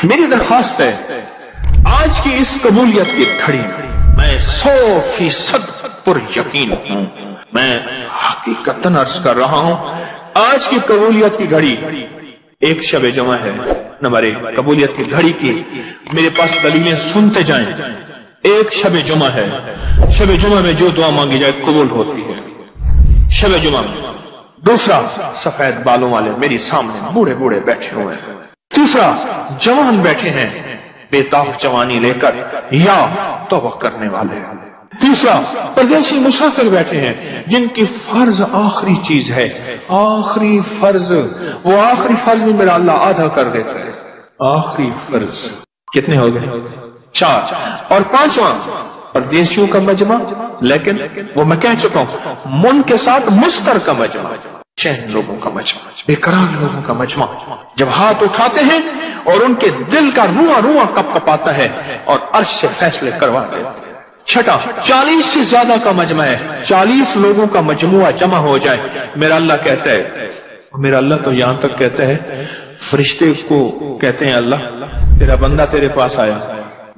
میری درخواست ہے آج کی اس قبولیت کی گھڑی میں 100% پر یقین ہوں، میں حقیقتاً عرض کر رہا ہوں، آج کی قبولیت کی گھڑی ایک شب جمعہ ہے نمبر 1 قبولیت کی گھڑی کی میرے پاس دلیلیں سنتے جائیں۔ ایک شب جمعہ ہے، شب جمعہ میں جو دعا مانگی جائے قبول ہوتی ہے شب جمعہ میں۔ دوسرا، سفید بالوں والے میری سامنے بوڑھے بوڑھے بیٹھے ہوئے ہیں۔ تیسرا، جوان بیٹھے ہیں بے تاب جوانی لے کر یا توبہ کرنے والے۔ تیسرا، پردیسی مسافر بیٹھے ہیں جن کی فرض آخری چیز ہے، آخری فرض، وہ آخری فرض میں میرا اللہ آدھا کر دیتا ہے۔ آخری فرض کتنے ہو گئے؟ 4۔ اور 5واں، پردیسیوں کا مجمع، لیکن وہ میں کہہ چکا ہوں من کے ساتھ مستر کا مجمع، چین لوگوں کا مجمع، بے قرار لوگوں کا مجمع، جب ہاتھ اٹھاتے ہیں اور ان کے دل کا رواں رواں کپ کپاتا ہے اور عرش سے فیصلے کروا دیتے ہیں۔ چھٹا، 40 سے زیادہ کا مجمع ہے، 40 لوگوں کا مجموعہ جمع ہو جائے، میرا اللہ کہتا ہے، میرا اللہ تو یہاں تک کہتا ہے فرشتے کو کہتے ہیں اللہ تیرا بندہ تیرے پاس آیا،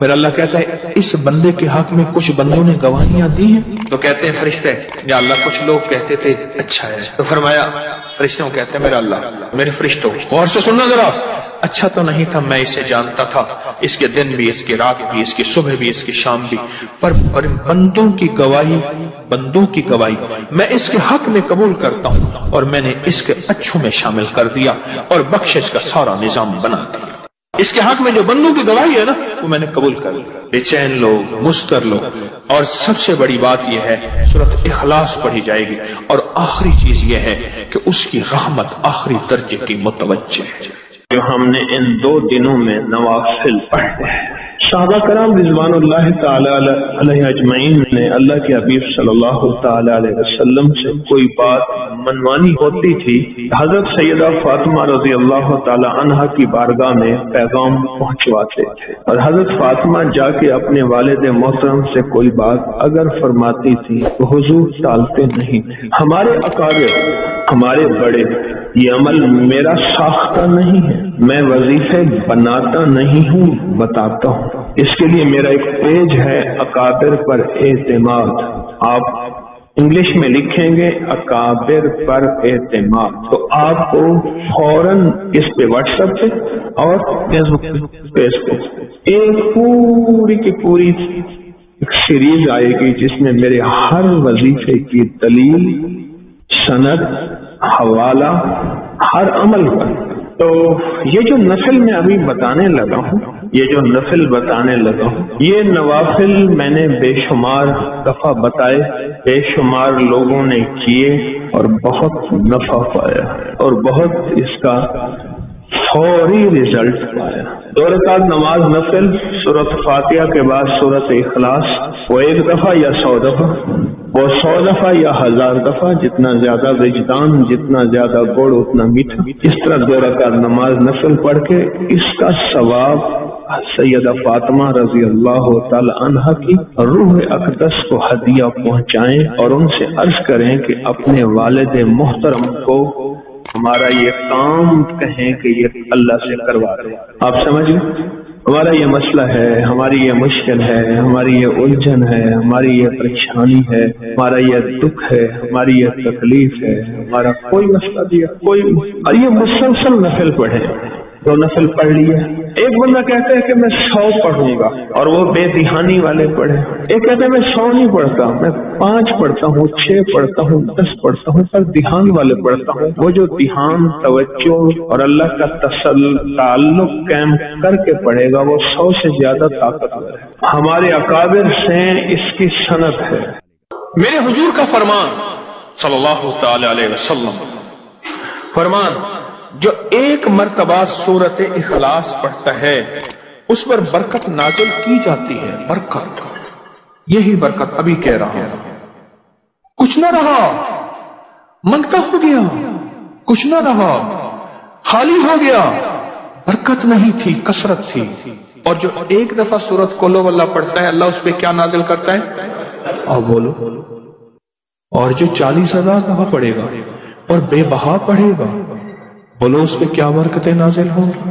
میرا اللہ کہتا ہے اس بندے کے حق میں کچھ بندوں نے گواہیاں دی ہیں، تو کہتے ہیں فرشتے یا اللہ کچھ لوگ کہتے تھے اچھا ہے، تو فرمایا فرشتوں کہتے ہیں میرا اللہ میرے فرشتوں غور سے سننا ذرا، اچھا تو نہیں تھا، میں اسے جانتا تھا، اس کے دن بھی، اس کی رات بھی، اس کی صبح بھی، اس کی شام بھی، پر بندوں کی گواہی، بندوں کی گواہی میں اس کے حق میں قبول کرتا ہوں اور میں نے اس کے اچھوں میں شامل کر دیا اور بخشش کا سارا نظام بنا دیا۔ اس کے حق میں جو بندوں کی گواہی ہے نا وہ میں نے قبول کر لیا۔ بے چین لوگ، مستر لوگ، اور سب سے بڑی بات یہ ہے سورۃ اخلاص پڑھی جائے گی، اور آخری چیز یہ ہے کہ اس کی رحمت آخری درجے کی متوجہ ہے۔ جو ہم نے ان 2 دنوں میں نوافل پڑھے ہیں، صحابہ کرام رضوان اللہ تعالی علیہ اجمعین نے اللہ کے حبیب صلی اللہ تعالی علیہ وسلم سے کوئی بات منوانی ہوتی تھی، حضرت سیدہ فاطمہ رضی اللہ تعالی عنہا کی بارگاہ میں پیغام پہنچواتے تھے، اور حضرت فاطمہ جا کے اپنے والد محترم سے کوئی بات اگر فرماتی تھی تو حضور ٹالتے نہیں تھے۔ ہمارے اکابر، ہمارے بڑے، یہ عمل میرا ساختہ نہیں ہے، میں وظیفے بناتا نہیں ہوں، بتاتا ہوں۔ اس کے لیے میرا ایک پیج ہے اکابر پر اعتماد، آپ انگلش میں لکھیں گے اکابر پر اعتماد، تو آپ کو فوراً اس پہ واٹس ایپ پہ اور فیس بک ایک پوری کی پوری ایک سیریز آئے گی جس میں میرے ہر وظیفے کی دلیل، سند، حوالہ، ہر عمل پر۔ تو یہ جو نفل میں ابھی بتانے لگا ہوں، یہ جو نفل بتانے لگا ہوں، یہ نوافل میں نے بے شمار دفعہ بتائے، بے شمار لوگوں نے کیے اور بہت نفع پایا اور بہت اس کا فوری رزلٹ پایا۔ 2 رکعت نماز نفل، سورۃ فاتحہ کے بعد سورۃ اخلاص، وہ 1 دفعہ یا 100 دفعہ، وہ 100 دفعہ یا 1000 دفعہ، جتنا زیادہ وجدان، جتنا زیادہ گڑ اتنا میٹھا، اس طرح 2 رکعت نماز نفل پڑھ کے اس کا ثواب سیدہ فاطمہ رضی اللہ تعالی عنہا کی روح اقدس کو ہدیہ پہنچائیں اور ان سے عرض کریں کہ اپنے والد محترم کو ہمارا یہ کام کہیں کہ یہ اللہ سے کروا دیں۔ آپ سمجھ لیں، ہمارا یہ مسئلہ ہے، ہماری یہ مشکل ہے، ہماری یہ الجھن ہے، ہماری یہ پریشانی ہے، ہمارا یہ دکھ ہے، ہماری یہ تکلیف ہے، ہمارا کوئی مسئلہ دیا کوئی، اور یہ مسلسل نفل پڑھے، 2 نفل پڑھ لیے۔ ایک بندہ کہتا ہے کہ میں 100 پڑھوں گا اور وہ بے دھیانی والے پڑھے، ایک کہتا ہے میں 100 نہیں پڑھتا، میں 5 پڑھتا ہوں، 6 پڑھتا ہوں، 10 پڑھتا ہوں، پر دھیان والے پڑھتا ہوں۔ وہ جو دھیان، توجہ اور اللہ کا تعلق قائم کر کے پڑھے گا وہ 100 سے زیادہ طاقتور ہے۔ ہمارے اکابر سے اس کی سند ہے۔ میرے حضور کا فرمان صلی اللہ تعالی علیہ وسلم، فرمان جو 1 مرتبہ سورۃ اخلاص پڑھتا ہے اس پر برکت نازل کی جاتی ہے۔ برکت، یہی برکت ابھی کہہ رہا ہوں، کچھ نہ رہا، منگتا ہو گیا، کچھ نہ رہا، خالی ہو گیا، برکت نہیں تھی، کثرت تھی۔ اور جو 1 دفعہ سورۃ قل ہو اللہ پڑھتا ہے اللہ اس پہ کیا نازل کرتا ہے؟ اور بولو، اور جو 40,000 دفعہ پڑھے گا اور بے بہا پڑھے گا، بولو اس پہ کیا برکتیں نازل ہوں گی؟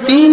3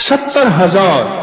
70,000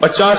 50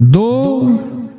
2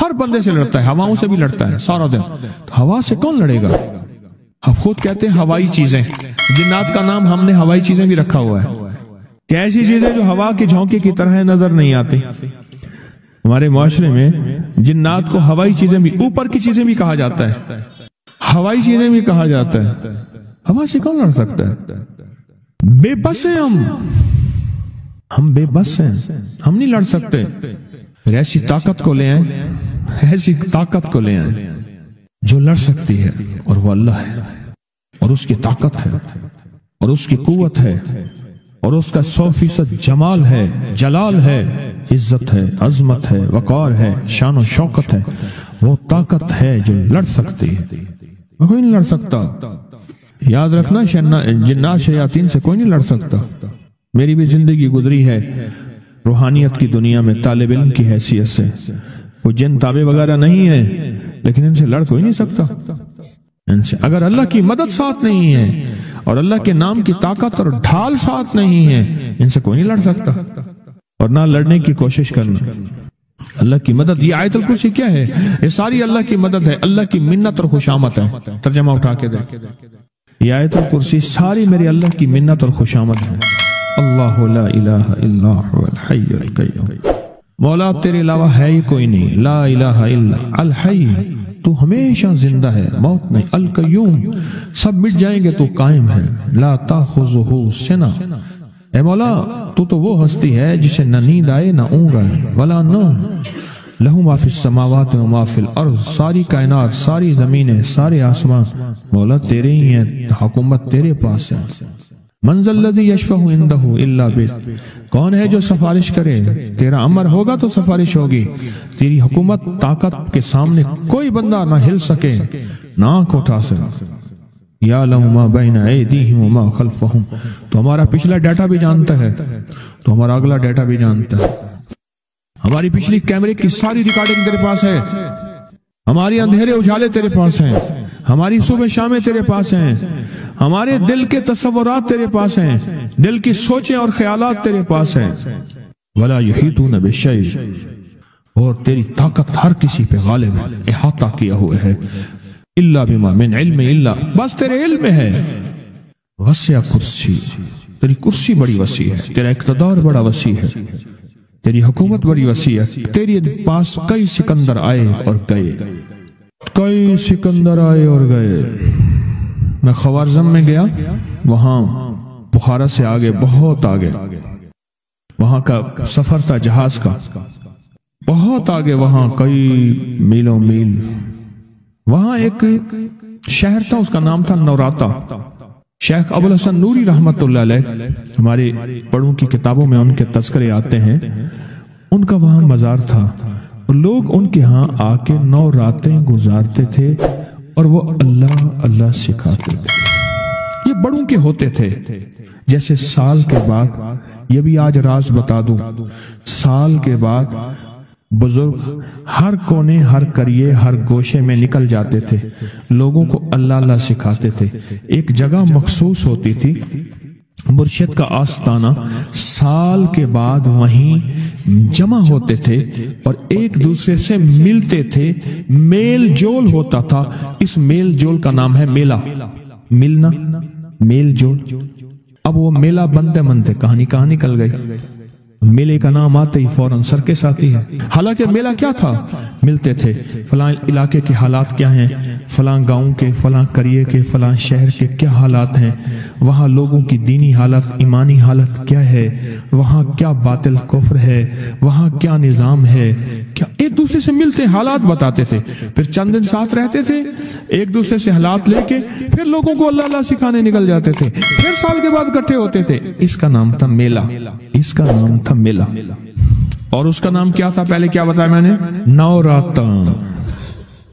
ہر بندے سے لڑتا ہے، ہواؤں سے بھی لڑتا ہے سارا دن. تو ہوا سے کون لڑے گا؟ ہم خود کہتے ہیں ہوائی چیزیں. جنات کا نام ہم نے ہوائی چیزیں بھی رکھا ہوا ہے کہ ایسی چیزیں جو ہوا کے جھونکے کی طرح نظر نہیں آتی. ہمارے معاشرے میں جنات کو ہوائی چیزیں بھی، اوپر کی چیزیں بھی کہا جاتا ہے، ہوائی چیزیں بھی کہا جاتا ہے. ہوا سے کون لڑ سکتا ہے؟ بے بس ہیں ہم بے بس ہیں، ہم نہیں لڑ سکتے. پھر ایسی طاقت کو لے آئیں، ایسی طاقت کو لے آئیں جو لڑ سکتی ہے، اور وہ اللہ ہے، اور اس کی طاقت ہے، اور اس کی قوت ہے، اور اس کا 100% جمال ہے، جلال ہے، عزت ہے، عظمت ہے، وقار ہے، شان و شوکت ہے. وہ طاقت ہے جو لڑ سکتی ہے، کوئی نہیں لڑ سکتا. یاد رکھنا، جنات شیاطین سے کوئی نہیں لڑ سکتا. میری بھی زندگی گزری ہے روحانیت کی دنیا میں طالب علم کی حیثیت سے. وہ جن تابع وغیرہ نہیں ہے، لیکن ان سے لڑ کوئی نہیں سکتا. ان سے اگر اللہ کی مدد ساتھ نہیں ہے اور اللہ کے نام کی طاقت اور ڈھال ساتھ نہیں ہے، ان سے کوئی نہیں لڑ سکتا. اور نہ لڑنے کی کوشش کرنا. اللہ کی مدد، یہ آیت الکرسی کیا ہے؟ یہ ساری اللہ کی مدد ہے، اللہ کی منت اور خوشامد ہے. ترجمہ اٹھا کے دیکھ، یہ آیت الکرسی ساری میری اللہ کی منت اور خوشامد ہے. اللہ لا الہ الا هو الحی القیوم. مولا تیرے علاوہ ہے ہی کوئی نہیں. لا الہ الا الحی، تو ہمیشہ زندہ ہے، موت نہیں. القیوم، سب مٹ جائیں گے تو قائم ہے. لا تاخذہ سنہ، اے مولا تو وہ ہستی ہے جسے نہ نیند آئے نہ اونگ آئے. ولا نوم، لہو ما فی السماوات و ما فی الارض، ساری کائنات، ساری زمینیں، سارے آسمان مولا تیرے ہی ہیں، حکومت تیرے پاس ہے. من ذا الذی یشفع عندہ الا بإذنہ، کون ہے جو سفارش کرے؟ تیرا امر ہوگا تو سفارش ہوگی. تیری حکومت طاقت کے سامنے کوئی بندہ نہ ہل سکے، نہ آنکھ اٹھا سکے. یعلم ما بین ایدیہم وما خلفہم، تو ہمارا پچھلا ڈیٹا بھی جانتا ہے، تو ہمارا اگلا ڈیٹا بھی جانتا ہے. ہماری پچھلی کیمرے کی ساری ریکارڈنگ تیرے پاس ہے. ہماری اندھیرے اجالے تیرے پاس ہیں، ہماری صبح شامیں تیرے پاس ہیں، ہمارے دل کے تصورات تیرے پاس ہیں، دل کی سوچیں اور خیالات تیرے پاس ہیں. ولا یحیطون بشیء، اور تیری طاقت ہر کسی پہ غالب ہے، احاطہ کیا ہوا ہے. الا بما من علم، الا بس تیرے علم ہے. وسع کرسی، تیری کرسی بڑی وسیع ہے، تیرا اقتدار بڑا وسیع ہے، تیری حکومت بڑی وسیع ہے. تیری پاس کئی سکندر آئے اور گئے، کئی سکندر آئے اور گئے. میں خوارزم میں گیا، وہاں بخارا سے آگے، بہت آگے، وہاں کا سفر تھا جہاز کا، بہت آگے، وہاں کئی میلوں میل. وہاں ایک شہر تھا، اس کا نام تھا نوراتا. شیخ ابو الحسن نوری رحمت اللہ علیہ، ہمارے بڑوں کی کتابوں میں ان کے تذکرے آتے ہیں. ان کا وہاں مزار تھا، لوگ ان کے ہاں آ کے 9 راتیں گزارتے تھے اور وہ اللہ اللہ سکھاتے تھے. یہ بڑوں کے ہوتے تھے. جیسے سال کے بعد، یہ بھی آج راز بتا دوں، سال کے بعد بزرگ ہر کونے، ہر کریے، ہر گوشے میں نکل جاتے تھے، لوگوں کو اللہ اللہ سکھاتے تھے. ایک جگہ مخصوص ہوتی تھی، مرشد کا آستانہ. سال کے بعد وہیں جمع ہوتے تھے اور ایک دوسرے سے ملتے تھے، میل جول ہوتا تھا. اس میل جول کا نام ہے میلہ. ملنا، میل جول. اب وہ میلہ بنتے بنتے کہاں نکل گئی. میلے کا نام آتے ہی فوراً سرکس آتی ہے. حالانکہ میلہ کیا تھا؟ ملتے تھے، فلاں علاقے کے حالات کیا ہیں، فلاں گاؤں کے، فلاں قریے کے، فلاں شہر کے کیا حالات ہیں، وہاں لوگوں کی دینی حالت، ایمانی حالت کیا ہے، وہاں کیا باطل کفر ہے، وہاں کیا نظام ہے، کیا. ایک دوسرے سے ملتے، حالات بتاتے تھے. پھر چند دن ساتھ رہتے تھے، ایک دوسرے سے حالات لے کے پھر لوگوں کو اللہ اللہ سکھانے نکل جاتے تھے. پھر سال کے بعد اکٹھے ہوتے تھے. اس کا نام تھا میلہ. اس کا نام تھا میلہ. اور اس کا نام کیا تھا؟ پہلے کیا بتایا میں نے؟ نوراتا.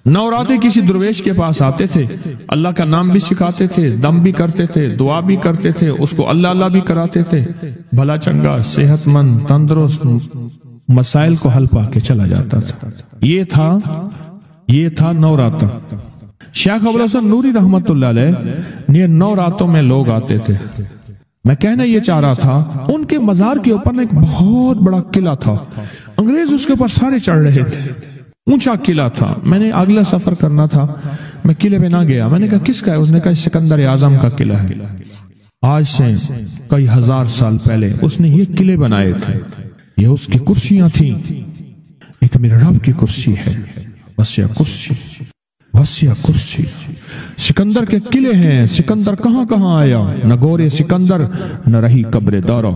نوراتے کسی درویش کے پاس آتے تھے، اللہ کا نام بھی سکھاتے تھے، دم بھی کرتے تھے، دعا بھی کرتے تھے، اس کو اللہ اللہ بھی کراتے تھے. بھلا چنگا، صحت مند، تندرست، مسائل کو حل پا کے چلا جاتا تھا. یہ تھا نوراتا. شیخ ابو الحسن نوری رحمت اللہ علیہ نے 9 راتوں میں لوگ آتے تھے. میں کہنا یہ چاہ رہا تھا، ان کے مزار کے اوپر ایک بہت بڑا قلعہ تھا. انگریز اس کے اوپر سارے چڑھ رہے تھے. اونچا قلعہ تھا. میں نے اگلا سفر کرنا تھا, میں قلعے پہ نہ گیا. میں نے کہا کس کا ہے؟ اس نے کہا سکندر اعظم کا قلعہ ہے. آج سے کئی ہزار سال پہلے اس نے یہ قلعے بنائے تھے. یہ اس کی کرسیاں تھیں. ایک میرے رب کی کرسی ہے, وسیع کرسی, وسیع کرسی. سکندر کے قلعے ہیں. سکندر کہاں کہاں آیا؟ نہ گورے سکندر نہ رہی قبر دارا,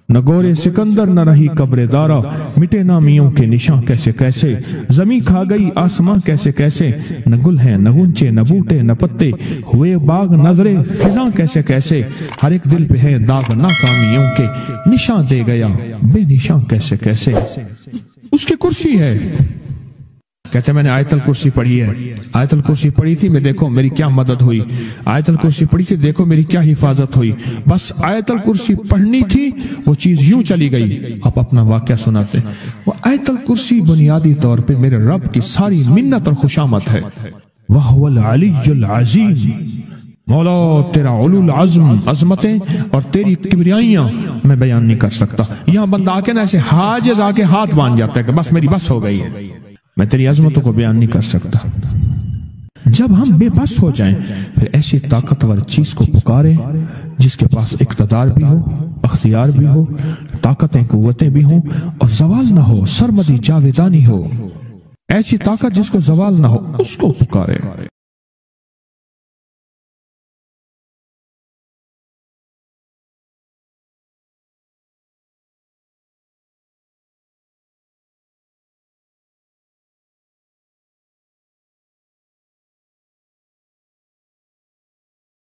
نہ گورے سکندر نہ رہی قبر دارا. مٹے نامیوں کے نشاں کیسے کیسے, زمین کھا گئی آسماں کیسے کیسے. نہ گل ہیں نہ گنچے نہ بوٹے نہ پتے, ہوئے باغ نظرے خزاں کیسے کیسے. ہر ایک دل پہ ہے داغ ناکامیوں کے, نشاں دے گیا بے نشاں کیسے کیسے. اس کی کرسی ہے. کہتے میں نے آیت الکرسی پڑھی ہے. آیت الکرسی پڑھی تھی, میں دیکھو میری کیا مدد ہوئی. آیت الکرسی پڑھی تھی, دیکھو میری کیا حفاظت ہوئی. بس آیت الکرسی پڑھنی تھی, وہ چیز یوں چلی گئی. آپ اپنا واقعہ سناتے. وہ آیت الکرسی بنیادی طور پہ میرے رب کی ساری منت اور خوشامد ہے. وَهُوَ الْعَلِيُّ الْعَظِيمُ. مولا تیرا علو العظم عظمتیں اور تیری کبریائیاں میں بیان نہیں کر سکتا. یہاں بندہ آ کے نا ایسے حاجز آ کے ہاتھ باندھ جاتا ہے کہ بس میری بس ہو گئی ہے, میں تیری عظمتوں کو بیان نہیں کر سکتا. جب ہم بے بس ہو جائیں پھر ایسی طاقتور چیز کو پکاریں جس کے پاس اقتدار بھی ہو, اختیار بھی ہو, طاقتیں قوتیں بھی ہوں اور زوال نہ ہو, سرمدی جاویدانی ہو. ایسی طاقت جس کو زوال نہ ہو, اس کو پکارے.